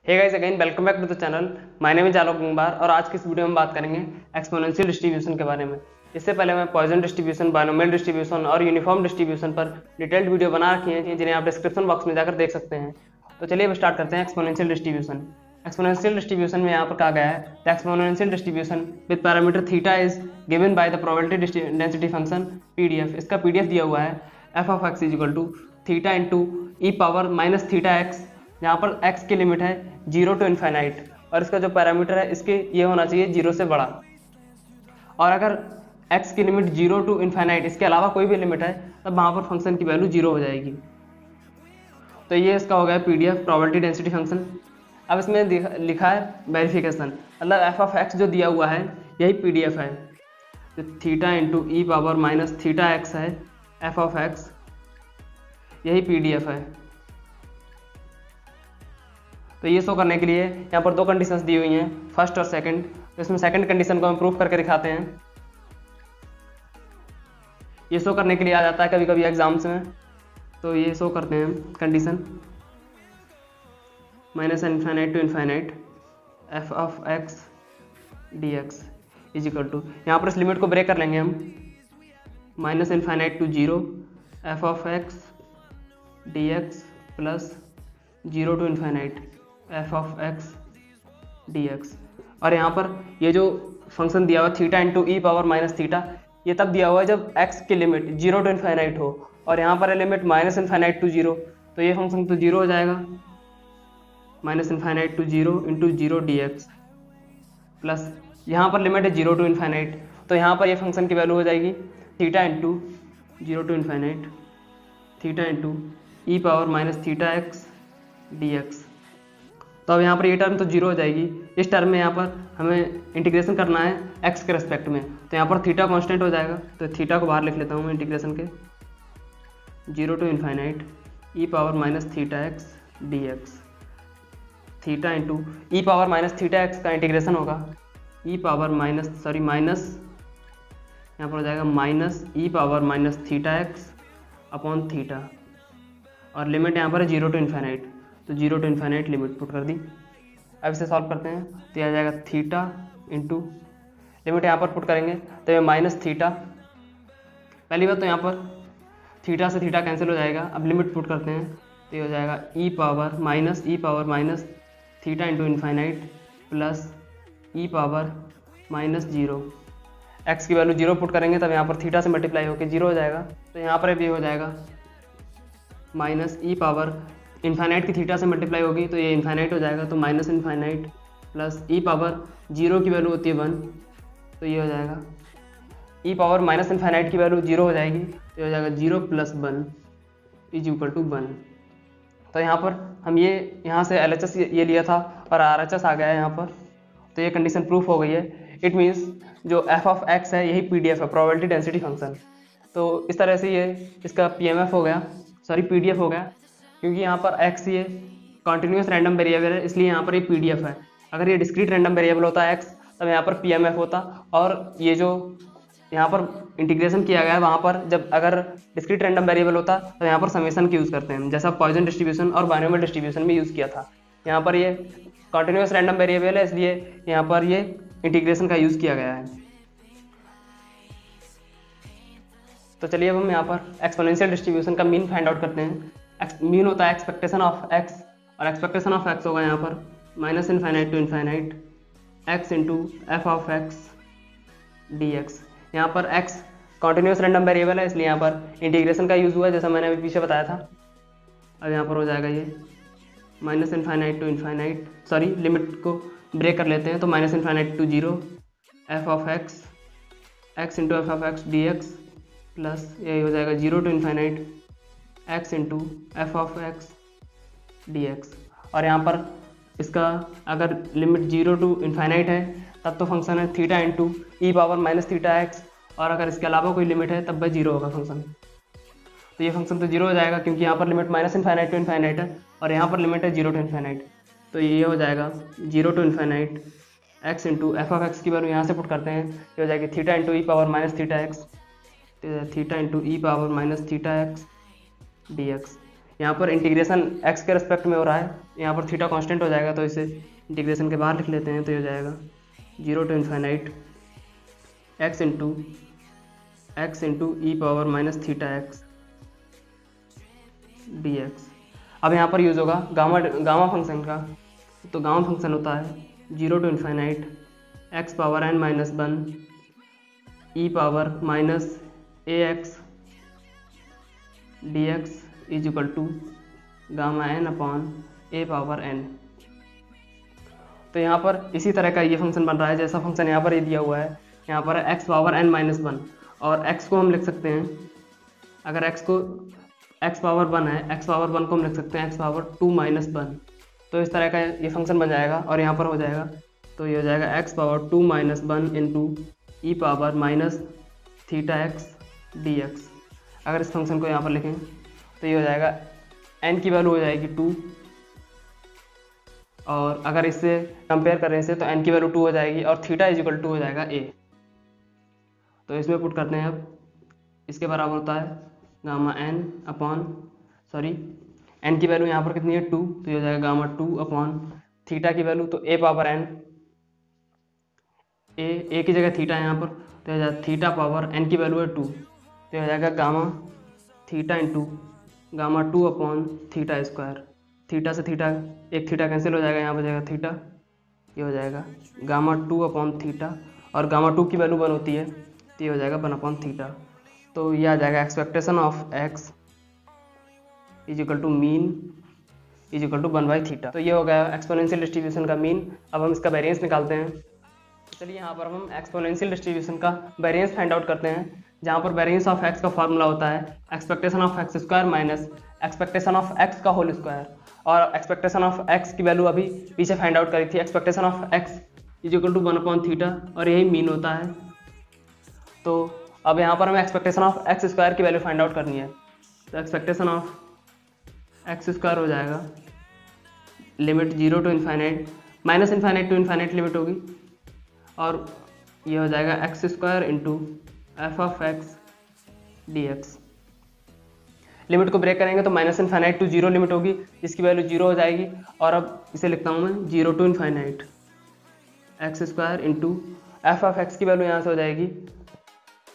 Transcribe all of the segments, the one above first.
Hey guys again welcome back to the channel. My name is Alok Gangwar और आज की इस वीडियो में बात करेंगे एक्सपोनेंशियल डिस्ट्रीब्यूशन के बारे में। इससे पहले मैं पॉइसन डिस्ट्रीब्यूशन, बायनोमियल डिस्ट्रीब्यूशन और यूनिफॉर्म डिस्ट्रीब्यूशन पर डिटेल्ड वीडियो बना रखी है जिन्हें आप डिस्क्रिप्शन बॉक्स में जाकर देख सकते हैं। तो चलिए अब स्टार्ट करते हैं एक्सपोनेंशियल डिस्ट्रीब्यूशन। एक्सपोनेंशियल डिस्ट्रीब्यूशन में यहाँ पर कहा गया है the exponential distribution with parameter theta is given by the probability density function PDF. इसका पीडीएफ दिया हुआ है f of x is equal to theta into E power minus theta x, जहाँ पर x की लिमिट है 0 टू इन्फाइनाइट और इसका जो पैरामीटर है इसके ये होना चाहिए 0 से बड़ा। और अगर x की लिमिट 0 टू इन्फाइनाइट इसके अलावा कोई भी लिमिट है तब वहाँ पर फंक्शन की वैल्यू 0 हो जाएगी। तो ये इसका हो गया पीडीएफ प्रोबेबिलिटी डेंसिटी फंक्शन। अब इसमें लिखा है वेरिफिकेशन, मतलब एफ ऑफ एक्स जो दिया हुआ है यही पीडीएफ है। तो थीटा इंटू ई पावर माइनस थीटा एक्स है एफ ऑफ एक्स, यही पीडीएफ है। तो ये शो करने के लिए यहाँ पर दो कंडीशंस दी हुई हैं, फर्स्ट और सेकंड। तो इसमें सेकंड कंडीशन को हम प्रूफ करके दिखाते हैं। ये शो करने के लिए आ जाता है कभी कभी एग्जाम्स में, तो ये शो करते हैं condition minus infinite to infinite f of x D x is equal to, यहाँ पर इस लिमिट को ब्रेक कर लेंगे हम, minus infinite to 0 F of x D x plus 0 to infinite f of x D x. और यहाँ पर ये जो फंक्शन दिया हुआ थीटा इंटू ई पावर माइनस थीटा, ये तब दिया हुआ है जब x की लिमिट 0 टू इन्फाइनाइट हो और यहाँ पर है लिमिट माइनस इन्फाइनाइट टू 0, तो ये फंक्शन तो 0 हो जाएगा, minus infinite to 0 into 0 d x plus यहाँ पर लिमिट है 0 टू इन्फाइनाइट, तो यहाँ पर ये फंक्शन की वैल्यू हो जाएगी theta into 0 to infinite theta into E power minus theta x D x. तो अब यहाँ पर ये टर्म तो 0 हो जाएगी, इस टर्म में यहाँ पर हमें इंटीग्रेशन करना है x के रेस्पेक्ट में, तो यहाँ पर थीटा कांस्टेंट हो जाएगा, तो थीटा को बाहर लिख लेता हूँ मैं इंटीग्रेशन के, 0 to infinite E power minus theta x D x, theta into E power minus theta x का इंटीग्रेशन होगा ई पावर माइनस यहाँ पर हो जाएगा minus e power minus theta x upon theta, और लिमिट यहाँ पर है 0 टू इन्फाइनाइट, तो 0 टू इन्फाइनाइट लिमिट पुट कर दी। अब इसे सॉल्व करते हैं तो यह आ जाएगा थीटा इंटू लिमिट यहाँ पर पुट करेंगे तो ये माइनस थीटा, पहली बात तो यहाँ पर थीटा से थीटा कैंसिल हो जाएगा। अब लिमिट पुट करते हैं तो ये हो जाएगा e power minus theta into infinite plus e power minus 0, x की वैल्यू 0 पुट करेंगे तब यहाँ पर थीटा से मल्टीप्लाई होकर 0 हो जाएगा, तो यहाँ पर भी हो जाएगा माइनस ई पावर इन्फाइनाइट की थीटा से मल्टीप्लाई होगी तो ये इन्फाइनाइट हो जाएगा, तो minus infinite plus e power 0 की वैल्यू होती है 1, तो ये हो जाएगा ई पावर माइनस इन्फाइनाइट की वैल्यू 0 हो जाएगी, तो ये हो जाएगा 0 प्लस 1 इज इक्वल टू 1। तो यहाँ पर हम ये यहाँ से LHS ये लिया था और RHS आ गया है यहाँ पर, तो ये कंडीशन प्रूफ हो गई है। इट मीन्स जो एफ ऑफ एक्स है यही पीडीएफ है, प्रोबेबिलिटी डेंसिटी फंक्शन। तो इस तरह से ये इसका PMF हो गया, सॉरी पीडीएफ हो गया, क्योंकि यहाँ पर x ये कॉन्टिन्यूस रैंडम वेरिएबल है इसलिए यहाँ पर ये पीडीएफ है। अगर ये डिस्क्रीट रैंडम वेरिएबल होता x तब यहाँ पर PMF होता, और ये जो यहाँ पर इंटीग्रेशन किया गया है वहाँ पर जब अगर डिस्क्रीट रैंडम वेरिएबल होता तो यहाँ पर समेशन की यूज़ करते हैं, जैसा पॉइसन डिस्ट्रीब्यूशन और बायनोमियल डिस्ट्रीब्यूशन में यूज़ किया था। यहाँ पर ये कॉन्टिन्यूस रैंडम वेरिएबल है इसलिए यहाँ पर ये इंटीग्रेशन का यूज़ किया गया है। तो चलिए अब हम यहाँ पर एक्सपोनेंशियल डिस्ट्रीब्यूशन का मीन फाइंड आउट करते हैं। मीन होता है एक्सपेक्टेशन ऑफ x, और एक्सपेक्टेशन ऑफ x होगा यहाँ पर minus infinite to infinite x into F of x D x. यहाँ पर x कॉन्टिन्यूस रैंडम वेरिएबल है इसलिए यहाँ पर इंटीग्रेशन का यूज़ हुआ है जैसा मैंने अभी पीछे बताया था। अब यहाँ पर हो जाएगा ये minus infinite to infinite, sorry limit को ब्रेक कर लेते हैं, तो minus infinite to 0 F of X into F of x D x plus यही हो जाएगा 0 to infinite x into F of x D x. और यहाँ पर इसका अगर लिमिट 0 टू इन्फाइनाइट है तब तो फंक्शन है थीटा इंटू ई पावर माइनस थीटा एक्स, और अगर इसके अलावा कोई लिमिट है तब वह 0 होगा फंक्शन। तो ये फंक्शन तो 0 हो जाएगा क्योंकि यहाँ पर limit minus infinite to infinite है और यहाँ पर लिमिट है 0 टू इन्फाइनाइट, तो ये हो जाएगा 0 to infinite x into F of x की वैल्यू यहाँ से पुट करते हैं, ये हो जाएगी थीटा इंटू ई power minus theta x, theta into ई power minus theta x D x. यहाँ पर इंटीग्रेशन एक्स के रेस्पेक्ट में हो रहा है, यहाँ पर थीटा कांस्टेंट हो जाएगा, तो इसे इंटीग्रेशन के बाहर लिख लेते हैं। तो ये हो जाएगा 0 to infinite x into E power minus theta x D x. अब यहाँ पर यूज़ होगा गामा फंक्शन का। तो गामा फंक्शन होता है 0 to infinite x power n minus 1 E power minus A X D x is equal to gamma n upon A power n। तो यहाँ पर इसी तरह का ये फंक्शन बन रहा है जैसा फंक्शन यहाँ पर ये दिया हुआ है। यहाँ पर x पावर n माइनस 1 और x को हम लिख सकते हैं, अगर x पावर 1 है, x पावर 1 को हम लिख सकते हैं x पावर 2 माइनस 1। तो इस तरह का ये फंक्शन बन जाएगा और यहाँ पर हो जाएगा, तो ये हो जाएगा x पावर 2 माइनस 1 इंटू ई power minus theta x D x. अगर इस फंक्शन को यहाँ पर लिखें तो ये हो जाएगा n की वैल्यू हो जाएगी 2, और अगर इससे कंपेयर करें से तो n की वैल्यू 2 हो जाएगी और थीटा इज इक्वल टू हो जाएगा a। तो इसमें पुट करते हैं, अब इसके बराबर होता है गामा n अपॉन n की वैल्यू यहाँ पर कितनी है 2, तो ये हो जाएगा गामा 2 अपॉन थीटा की वैल्यू तो a पावर n, a की जगह थीटा है यहाँ पर, तो हो जाएगा थीटा पावर n की वैल्यू है 2, तो हो जाएगा gamma theta into gamma 2 upon theta square. Theta से थीटा, एक थीटा कैंसिल हो जाएगा, यहाँ पर जाएगा थीटा, ये हो जाएगा गामा 2 अपॉन थीटा, और गामा 2 की वैल्यू 1 होती है, तो ये हो जाएगा 1 अपॉन थीटा। तो ये आ जाएगा expectation of x is equal to mean is equal to 1/थीटा। तो ये हो गया एक्सपोनेंशियल डिस्ट्रीब्यूशन का मीन। अब हम इसका वेरिएंस निकालते हैं। चलिए यहाँ पर हम एक्सपोनेंशियल डिस्ट्रीब्यूशन का वेरिएंस फाइंड आउट करते हैं, जहाँ पर वेरिएंस ऑफ x का फॉर्मूला होता है expectation of x square minus expectation of x का होल स्क्वायर, और एक्सपेक्टेशन ऑफ x की वैल्यू अभी पीछे फाइंड आउट करी थी, expectation of x is equal to 1 upon theta, और यही मीन होता है। तो अब यहाँ पर हमें एक्सपेक्टेशन ऑफ x स्क्वायर की वैल्यू फाइंड आउट करनी है। तो एक्सपेक्टेशन ऑफ x स्क्वायर हो जाएगा limit 0 to infinite minus infinite to infinite limit होगी, और ये हो जाएगा x square into F of x D X. Limit को ब्रेक करेंगे तो माइनस इन्फाइनाइट टू 0 लिमिट होगी, जिसकी वैल्यू 0 हो जाएगी, और अब इसे लिखता हूँ मैं 0 to infinite x square into F of x की वैल्यू यहाँ से हो जाएगी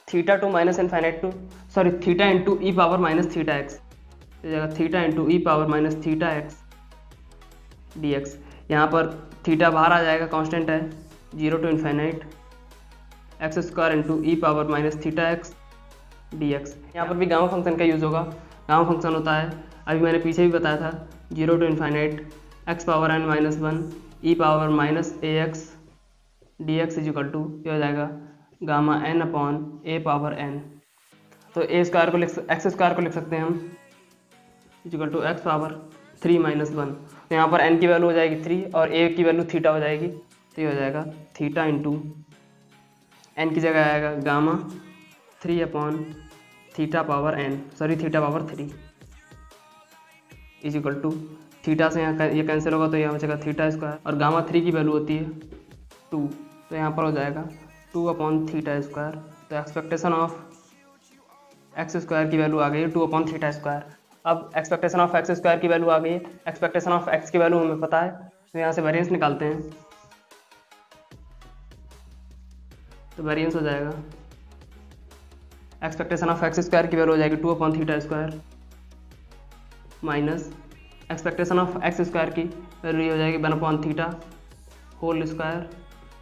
theta to minus infinite to theta into E power minus theta x, हो जाएगा थीटा इंटू ई power minus theta x D x. यहाँ पर थीटा बाहर आ जाएगा, कांस्टेंट है, 0 to infinite x square into E power minus theta x D x. यहाँ पर भी गामा फंक्शन का यूज़ होगा। गामा फंक्शन होता है, अभी मैंने पीछे भी बताया था, 0 to infinite X power n minus 1 E power minus A X D x is equal to, ये हो जाएगा gamma n upon A power n। तो ए स्क्वायर को एक्स स्क्वायर को लिख सकते हैं हम is equal to X power 3 minus 1। तो यहाँ पर n की वैल्यू हो जाएगी 3 और a की वैल्यू थीटा हो जाएगी, तो ये हो जाएगा थीटा इंटू n की जगह आएगा gamma 3 upon theta power theta power 3 is equal to theta से यहाँ ये कैंसिल होगा, तो यहाँ हो जाएगा थीटा स्क्वायर, और गामा 3 की वैल्यू होती है 2, तो यहाँ पर हो जाएगा 2 अपॉन थीटा स्क्वायर। तो एक्सपेक्टेशन ऑफ एक्स स्क्वायर की वैल्यू आ गई है 2 अपॉन थीटा स्क्वायर। अब एक्सपेक्टेशन ऑफ एक्स स्क्वायर की वैल्यू आ गई है, एक्सपेक्टेशन ऑफ एक्स की वैल्यू हमें पता है, तो यहाँ से वेरिएंस निकालते हैं। तो वेरिएंस हो जाएगा एक्सपेक्टेशन ऑफ एक्स स्क्वायर की वैल्यू हो जाएगी 2 upon theta square minus expectation of x square की वैल्यू हो जाएगी 1 upon theta whole square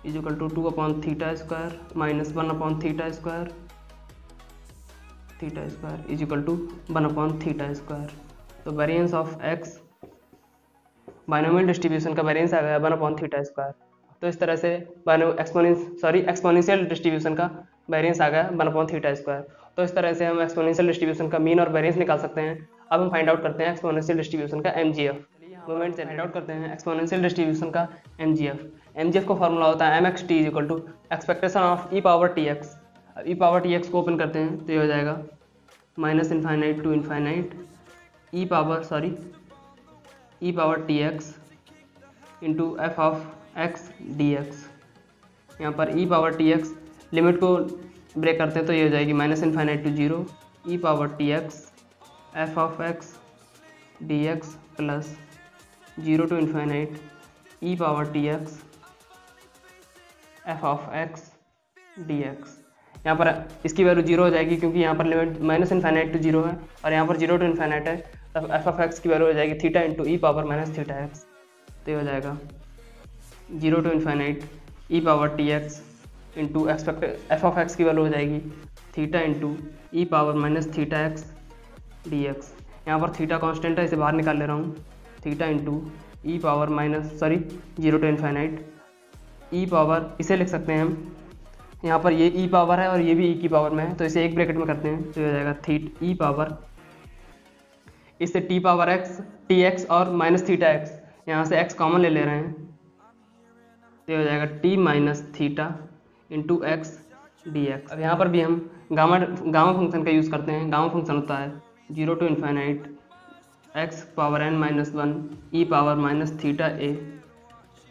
is equal to 2 upon theta square minus 1 upon theta square is equal to 1 upon theta square. तो variance of x binomial distribution का variance आ गया 1 upon theta square. तो इस तरह से एक्सपोनेंशियल डिस्ट्रीब्यूशन का variance आ गया 1 अपॉन थीटा स्क्वायर। तो इस तरह से हम एक्सपोनेंशियल डिस्ट्रीब्यूशन का मीन और वेरिएंस निकाल सकते हैं। अब हम फाइंड आउट करते हैं एक्सपोनेंशियल डिस्ट्रीब्यूशन का MGF। मोमेंट से फाइंड आउट करते हैं एक्सपोनेंशियल डिस्ट्रीब्यूशन का MGF का फॉर्मूला होता है mxt is equal to expectation of E power tx। अब ई पावर tx को ओपन करते हैं, तो ये हो जाएगा minus infinite to infinite E power tx into F of x D x. यहाँ पर ई पावर tx लिमिट को ब्रेक करते हैं, तो ये हो जाएगी minus infinite to 0 E power tx F of x D x plus 0 to infinite E power T X F of x D x. यहाँ पर इसकी वैल्यू 0 हो जाएगी क्योंकि यहाँ पर लिमिट माइनस इन्फाइनाइट टू 0 है और यहाँ पर 0 टू इन्फाइनाइट है, तब एफ ऑफ एक्स की वैल्यू हो जाएगी थीटा इंटू ई पावर माइनस थीटा एक्स। तो ये हो जाएगा 0 to infinite E power T x into expect f of x की वैल्यू हो जाएगी थीटा इंटू ई power minus theta x D x. यहाँ पर थीटा कांस्टेंट है, इसे बाहर निकाल ले रहा हूँ, theta into E power minus 0 to infinite E power, इसे लिख सकते हैं हम, यहाँ पर ये ई पावर है और ये भी ई की पावर में है, तो इसे एक ब्रैकेट में करते हैं तो ये हो जाएगा ई पावर, इससे T power x T x और माइनस थीटा एक्स, यहाँ से एक्स कॉमन ले ले रहे हैं तो ये हो जाएगा T minus theta into x D x. अब यहाँ पर भी हम गामा फंक्शन का यूज़ करते हैं। गामा फंक्शन होता है 0 to infinite X power N minus 1 E power minus theta A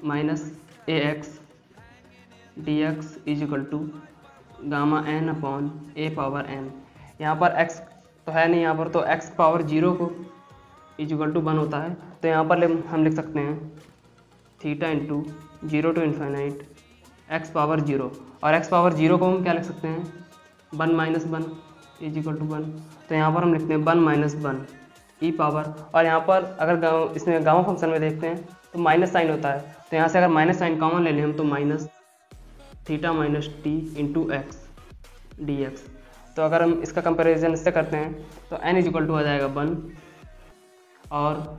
minus A X D x is equal to gamma N upon A power N. यहाँ पर x तो है नहीं, यहाँ पर तो x पावर 0 को इज इक्वल टू 1 होता है, तो यहाँ पर हम लिख सकते हैं theta into 0 to infinite x power 0, और x पावर 0 को हम क्या लिख सकते हैं 1 माइनस 1 इज इक्वल टू 1, तो यहाँ पर हम लिखते हैं 1 माइनस 1 ई पावर, और यहाँ पर अगर इसमें गामा फंक्शन में देखते हैं तो माइनस साइन होता है, तो यहाँ से अगर माइनस साइन कॉमन ले लें हम तो minus theta minus T into x D x. तो अगर हम इसका कंपैरिजन इससे करते हैं तो n इज इक्वल टू हो जाएगा 1 और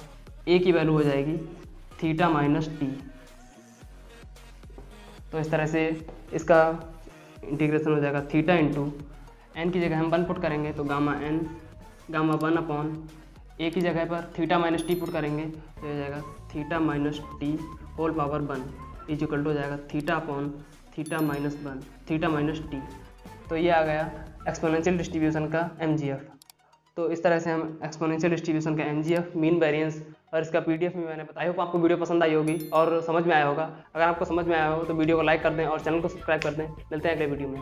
a की वैल्यू हो जाएगी थीटा माइनस टी। तो इस तरह से इसका इंटीग्रेशन हो जाएगा थीटा इंटू n की जगह हम 1 पुट करेंगे तो गामा 1 अपॉन a की जगह पर थीटा माइनस टी पुट करेंगे तो हो जाएगा theta minus T whole power 1 is equal to हो जाएगा theta upon theta minus T. तो ये आ गया एक्सपोनेंशियल डिस्ट्रीब्यूशन का MGF। तो इस तरह से हम एक्सपोनेंशियल डिस्ट्रीब्यूशन का MGF, मीन वेरिएंस और इसका PDF में मैंने बताया। होप आपको वीडियो पसंद आई होगी और समझ में आया होगा। अगर आपको समझ में आया हो तो वीडियो को लाइक कर दें और चैनल को सब्सक्राइब कर दें। मिलते हैं अगले वीडियो में।